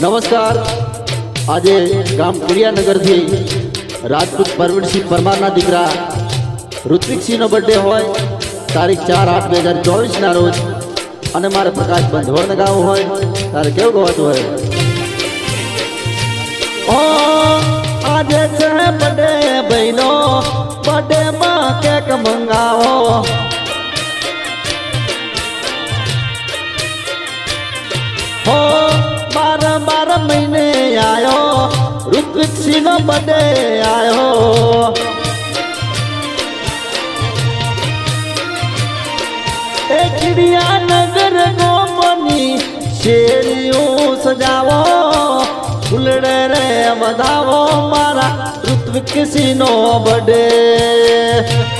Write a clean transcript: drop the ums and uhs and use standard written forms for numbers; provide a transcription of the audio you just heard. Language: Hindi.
नमस्कार। आज गाम कुड़ियानगर थी राजपूत परवीन सिंह परमार ना दीकरा ऋत्विक सिंह नो बर्थडे होय तारीख 4/8/2024 ना रोज अने मारे प्रकाश बंधोर ने गाव होय तारे केव गवात होय ओ आज छे बर्थडे बहनो बर्थडे मां केक मंगावो हो 12 महीने आयो ऋत्विक सिंह नो बर्थडे आयो कुड़ियानगर गोमनी शेरियों सजावो फुलड़े रे बधावो मारा ऋत्विक सिंह नो बर्थडे।